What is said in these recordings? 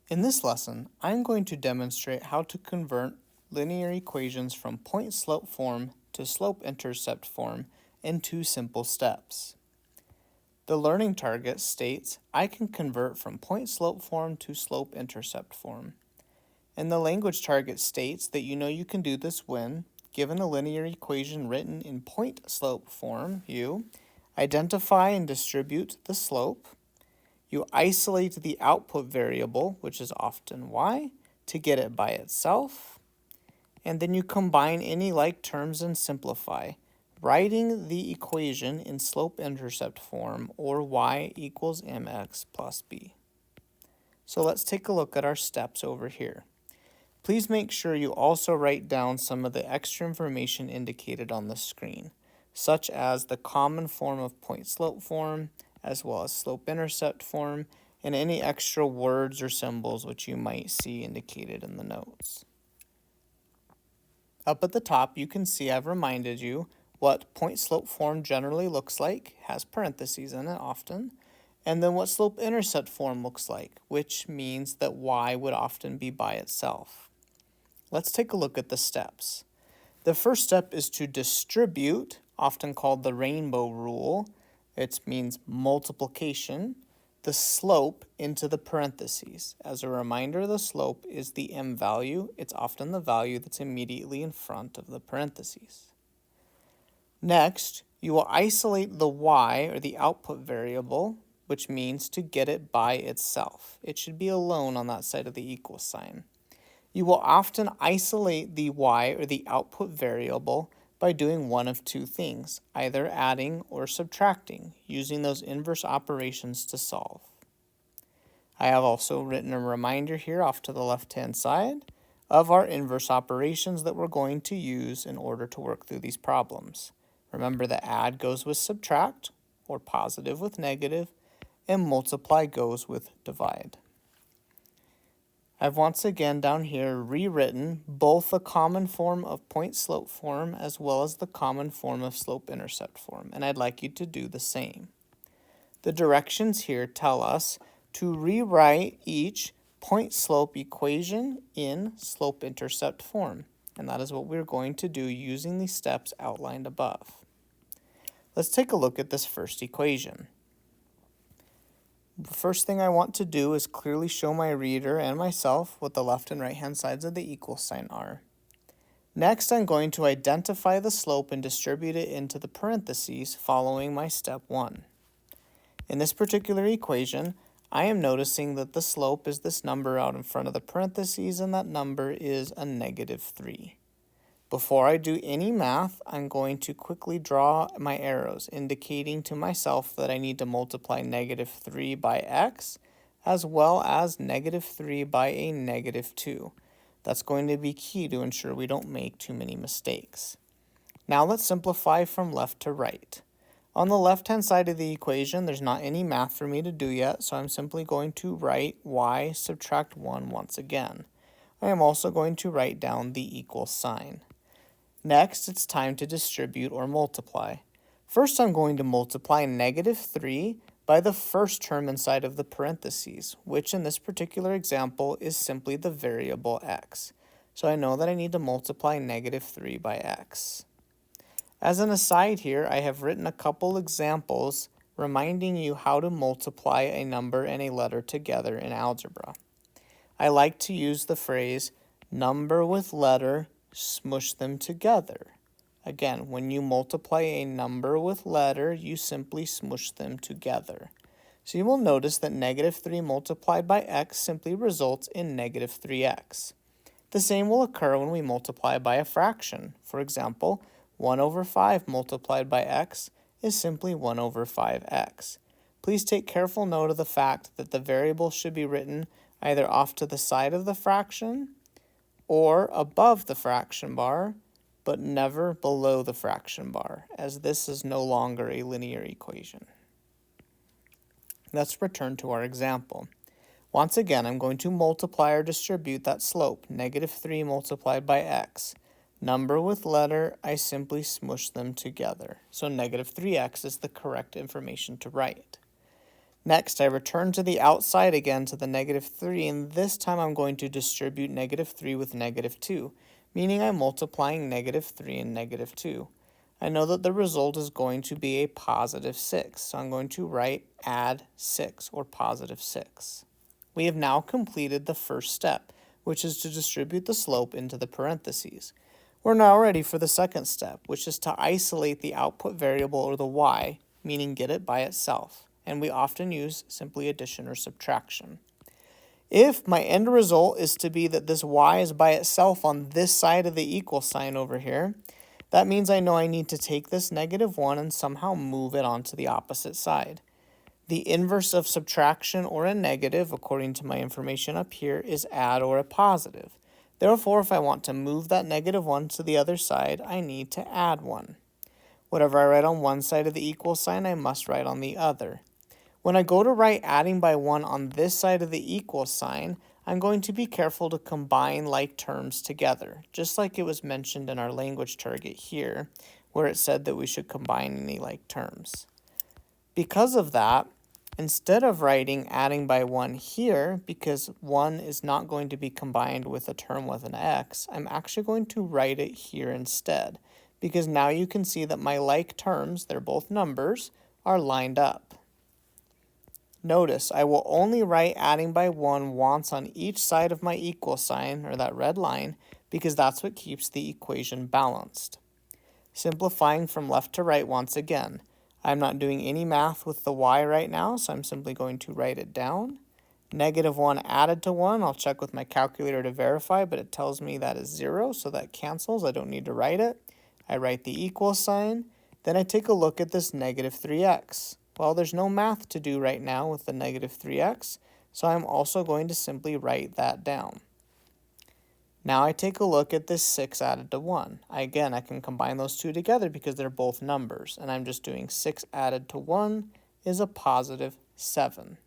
In this lesson, I'm going to demonstrate how to convert linear equations from point-slope form to slope-intercept form in 2 simple steps. The learning target states I can convert from point-slope form to slope-intercept form. And the language target states that you know you can do this when, given a linear equation written in point-slope form, you identify and distribute the slope. You isolate the output variable, which is often y, to get it by itself. And then you combine any like terms and simplify, writing the equation in slope-intercept form, or y equals mx plus b. So let's take a look at our steps over here. Please make sure you also write down some of the extra information indicated on the screen, such as the common form of point-slope form, as well as slope-intercept form, and any extra words or symbols which you might see indicated in the notes. Up at the top, you can see I've reminded you what point-slope form generally looks like, has parentheses in it often, and then what slope-intercept form looks like, which means that y would often be by itself. Let's take a look at the steps. The first step is to distribute, often called the rainbow rule. It means multiplication, the slope into the parentheses. As a reminder, the slope is the m value. It's often the value that's immediately in front of the parentheses. Next, you will isolate the y, or the output variable, which means to get it by itself. It should be alone on that side of the equal sign. You will often isolate the y, or the output variable, by doing one of two things, either adding or subtracting, using those inverse operations to solve. I have also written a reminder here off to the left-hand side of our inverse operations that we're going to use in order to work through these problems. Remember that add goes with subtract, or positive with negative, and multiply goes with divide. I've once again down here rewritten both the common form of point-slope form as well as the common form of slope-intercept form, and I'd like you to do the same. The directions here tell us to rewrite each point-slope equation in slope-intercept form, and that is what we're going to do using the steps outlined above. Let's take a look at this first equation. The first thing I want to do is clearly show my reader and myself what the left and right hand sides of the equal sign are. Next, I'm going to identify the slope and distribute it into the parentheses following my step 1. In this particular equation, I am noticing that the slope is this number out in front of the parentheses, and that number is a -3. Before I do any math, I'm going to quickly draw my arrows, indicating to myself that I need to multiply -3 by x, as well as -3 by a -2. That's going to be key to ensure we don't make too many mistakes. Now let's simplify from left to right. On the left-hand side of the equation, there's not any math for me to do yet, so I'm simply going to write y subtract 1 once again. I am also going to write down the equal sign. Next, it's time to distribute or multiply. First, I'm going to multiply -3 by the first term inside of the parentheses, which in this particular example is simply the variable x. So I know that I need to multiply -3 by x. As an aside here, I have written a couple examples reminding you how to multiply a number and a letter together in algebra. I like to use the phrase number with letter, smush them together. Again, when you multiply a number with letter, you simply smush them together. So you will notice that -3 multiplied by x simply results in -3x. The same will occur when we multiply by a fraction. For example, 1/5 multiplied by x is simply 1/5x. Please take careful note of the fact that the variable should be written either off to the side of the fraction or above the fraction bar, but never below the fraction bar, as this is no longer a linear equation. Let's return to our example. Once again, I'm going to multiply or distribute that slope, -3 multiplied by x. Number with letter, I simply smush them together. So -3x is the correct information to write. Next, I return to the outside again to the -3, and this time I'm going to distribute -3 with -2, meaning I'm multiplying -3 and -2. I know that the result is going to be a +6, so I'm going to write add 6 or +6. We have now completed the first step, which is to distribute the slope into the parentheses. We're now ready for the second step, which is to isolate the output variable or the y, meaning get it by itself, and we often use simply addition or subtraction. If my end result is to be that this y is by itself on this side of the equal sign over here, that means I know I need to take this -1 and somehow move it onto the opposite side. The inverse of subtraction or a negative, according to my information up here, is add or a positive. Therefore, if I want to move that -1 to the other side, I need to add 1. Whatever I write on one side of the equal sign, I must write on the other. When I go to write adding by 1 on this side of the equal sign, I'm going to be careful to combine like terms together, just like it was mentioned in our language target here, where it said that we should combine any like terms. Because of that, instead of writing adding by 1 here, because 1 is not going to be combined with a term with an x, I'm actually going to write it here instead, because now you can see that my like terms, they're both numbers, are lined up. Notice I will only write adding by 1 once on each side of my equal sign, or that red line, because that's what keeps the equation balanced. Simplifying from left to right once again, I'm not doing any math with the y right now, so I'm simply going to write it down. -1 added to 1, I'll check with my calculator to verify, but it tells me that is 0, so that cancels. I don't need to write it. I write the equal sign, then I take a look at this -3x. Well, there's no math to do right now with the -3x, so I'm also going to simply write that down. Now I take a look at this 6 added to 1. I can combine those two together because they're both numbers, and I'm just doing 6 added to 1 is a +7.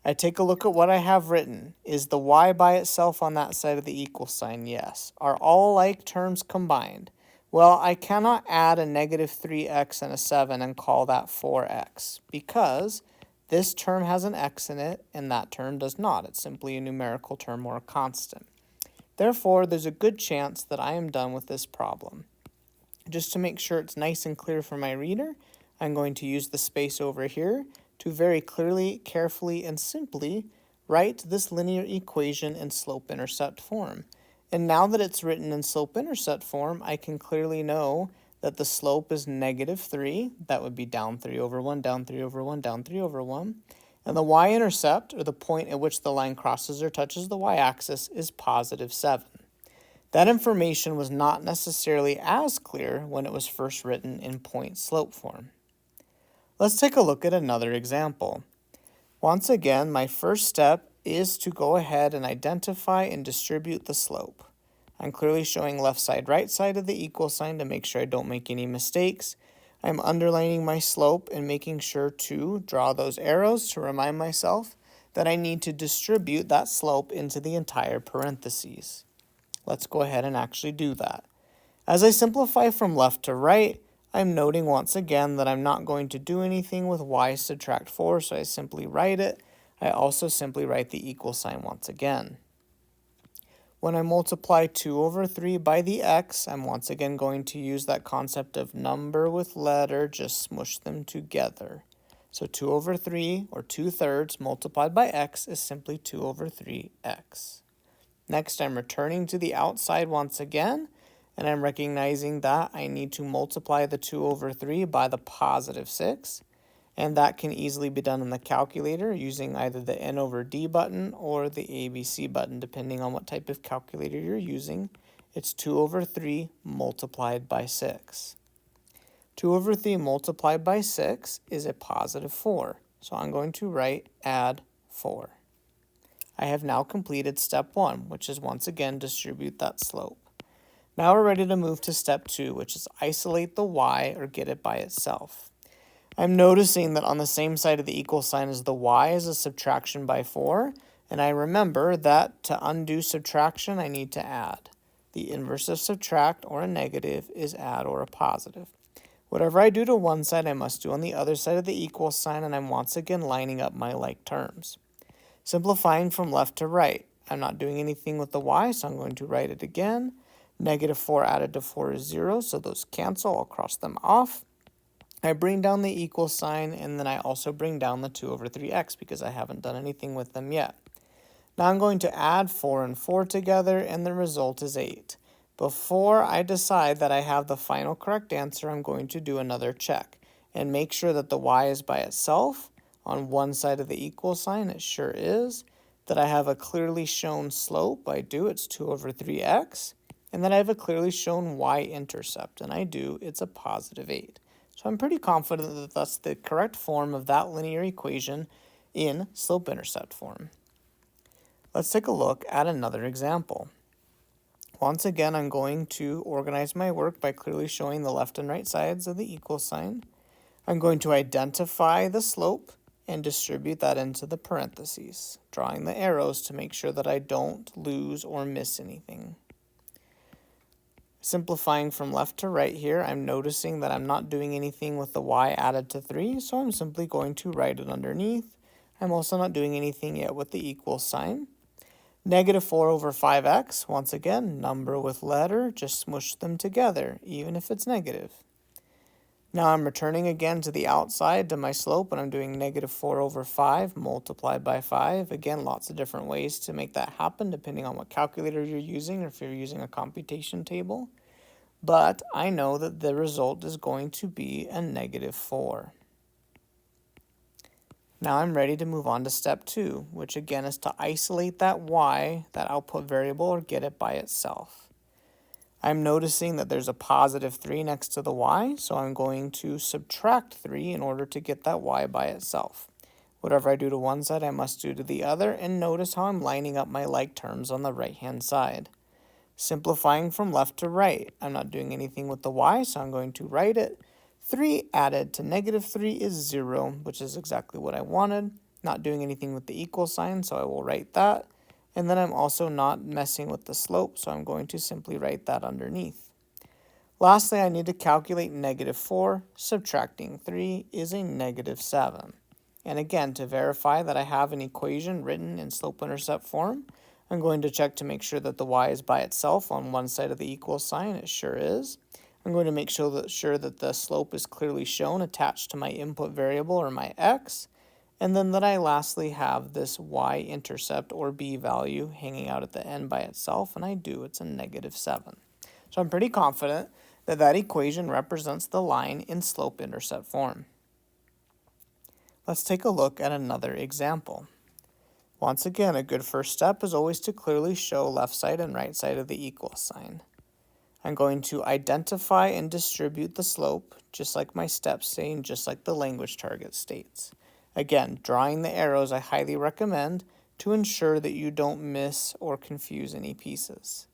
I take a look at what I have written. Is the y by itself on that side of the equal sign? Yes. Are all like terms combined? Well, I cannot add a -3x and a 7 and call that 4x, because this term has an x in it and that term does not. It's simply a numerical term or a constant. Therefore, there's a good chance that I am done with this problem. Just to make sure it's nice and clear for my reader, I'm going to use the space over here to very clearly, carefully, and simply write this linear equation in slope-intercept form. And now that it's written in slope-intercept form, I can clearly know that the slope is -3. That would be down 3 over 1, down 3 over 1, down 3 over 1. And the y-intercept, or the point at which the line crosses or touches the y-axis, is +7. That information was not necessarily as clear when it was first written in point-slope form. Let's take a look at another example. Once again, my first step is to go ahead and identify and distribute the slope. I'm clearly showing left side, right side of the equal sign to make sure I don't make any mistakes. I'm underlining my slope and making sure to draw those arrows to remind myself that I need to distribute that slope into the entire parentheses. Let's go ahead and actually do that. As I simplify from left to right, I'm noting once again that I'm not going to do anything with y subtract 4, so I simply write it. I also simply write the equal sign once again. When I multiply 2 over 3 by the x, I'm once again going to use that concept of number with letter, just smush them together. So 2 over 3, or 2/3, multiplied by x is simply 2 over 3x. Next, I'm returning to the outside once again, and I'm recognizing that I need to multiply the 2 over 3 by the +6. And that can easily be done in the calculator using either the N over D button or the ABC button, depending on what type of calculator you're using. It's 2 over 3 multiplied by 6. 2 over 3 multiplied by 6 is a +4. So I'm going to write add 4. I have now completed step 1, which is once again distribute that slope. Now we're ready to move to step 2, which is isolate the y or get it by itself. I'm noticing that on the same side of the equal sign as the y is a subtraction by 4, and I remember that to undo subtraction I need to add. The inverse of subtract, or a negative, is add or a positive. Whatever I do to one side, I must do on the other side of the equal sign, and I'm once again lining up my like terms. Simplifying from left to right, I'm not doing anything with the y, so I'm going to write it again. Negative 4 added to 4 is 0, so those cancel. I'll cross them off. I bring down the equal sign, and then I also bring down the 2 over 3x because I haven't done anything with them yet. Now I'm going to add 4 and 4 together, and the result is 8. Before I decide that I have the final correct answer, I'm going to do another check and make sure that the y is by itself on one side of the equal sign. It sure is. That I have a clearly shown slope. I do. It's 2 over 3x. And then I have a clearly shown y-intercept, and I do. It's a positive 8. So I'm pretty confident that that's the correct form of that linear equation in slope-intercept form. Let's take a look at another example. Once again, I'm going to organize my work by clearly showing the left and right sides of the equal sign. I'm going to identify the slope and distribute that into the parentheses, drawing the arrows to make sure that I don't lose or miss anything. Simplifying from left to right here, I'm noticing that I'm not doing anything with the y added to 3, so I'm simply going to write it underneath. I'm also not doing anything yet with the equal sign. Negative 4 over 5x, once again, number with letter, just smush them together, even if it's negative. Now I'm returning again to the outside to my slope, and I'm doing negative 4 over 5 multiplied by 5. Again, lots of different ways to make that happen depending on what calculator you're using or if you're using a computation table. But I know that the result is going to be a negative 4. Now I'm ready to move on to step 2, which again is to isolate that y, that output variable, or get it by itself. I'm noticing that there's a positive 3 next to the y, so I'm going to subtract 3 in order to get that y by itself. Whatever I do to one side, I must do to the other, and notice how I'm lining up my like terms on the right-hand side. Simplifying from left to right, I'm not doing anything with the y, so I'm going to write it. 3 added to negative 3 is 0, which is exactly what I wanted. Not doing anything with the equal sign, so I will write that. And then I'm also not messing with the slope, so I'm going to simply write that underneath. Lastly, I need to calculate negative 4. Subtracting 3 is a negative 7. And again, to verify that I have an equation written in slope-intercept form, I'm going to check to make sure that the y is by itself on one side of the equal sign. It sure is. I'm going to make sure that the slope is clearly shown attached to my input variable, or my x, and then that I lastly have this y-intercept or b value hanging out at the end by itself, and I do. It's a negative 7. So I'm pretty confident that that equation represents the line in slope-intercept form. Let's take a look at another example. Once again, a good first step is always to clearly show left side and right side of the equal sign. I'm going to identify and distribute the slope, just like my steps say and just like the language target states. Again, drawing the arrows I highly recommend to ensure that you don't miss or confuse any pieces.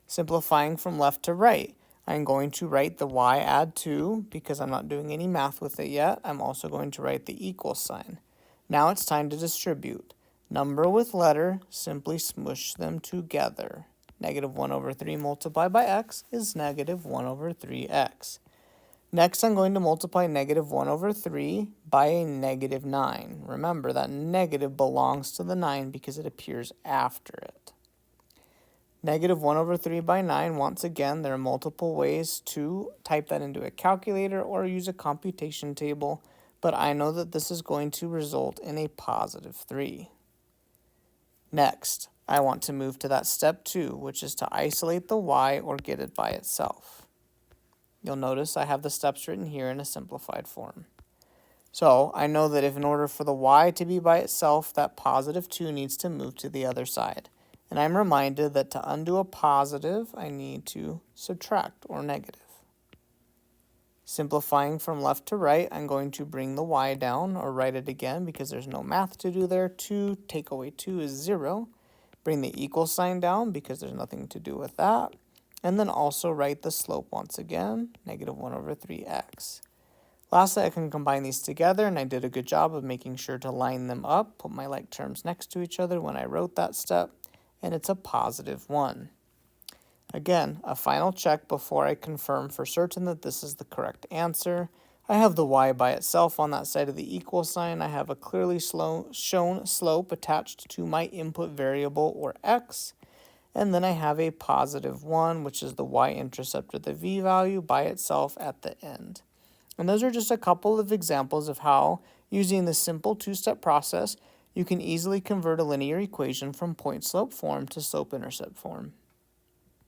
Simplifying from left to right, I'm going to write the y add 2 because I'm not doing any math with it yet. I'm also going to write the equal sign. Now it's time to distribute. Number with letter, simply smush them together. Negative 1 over 3 multiplied by x is negative 1 over 3x. Next, I'm going to multiply negative 1 over 3 by a negative 9. Remember, that negative belongs to the 9 because it appears after it. Negative 1 over 3 by 9, once again, there are multiple ways to type that into a calculator or use a computation table, but I know that this is going to result in a positive 3. Next, I want to move to that step 2, which is to isolate the y or get it by itself. You'll notice I have the steps written here in a simplified form. So I know that if in order for the y to be by itself, that positive 2 needs to move to the other side. And I'm reminded that to undo a positive, I need to subtract or negative. Simplifying from left to right, I'm going to bring the y down or write it again because there's no math to do there. 2 take away 2 is 0. Bring the equal sign down because there's nothing to do with that. And then also write the slope once again, negative 1 over 3x. Lastly, I can combine these together, and I did a good job of making sure to line them up, put my like terms next to each other when I wrote that step, and it's a positive 1. Again, a final check before I confirm for certain that this is the correct answer. I have the y by itself on that side of the equal sign. I have a clearly shown slope attached to my input variable, or x. And then I have a positive 1, which is the y-intercept, or the v value, by itself at the end. And those are just a couple of examples of how, using the simple two-step process, you can easily convert a linear equation from point-slope form to slope-intercept form.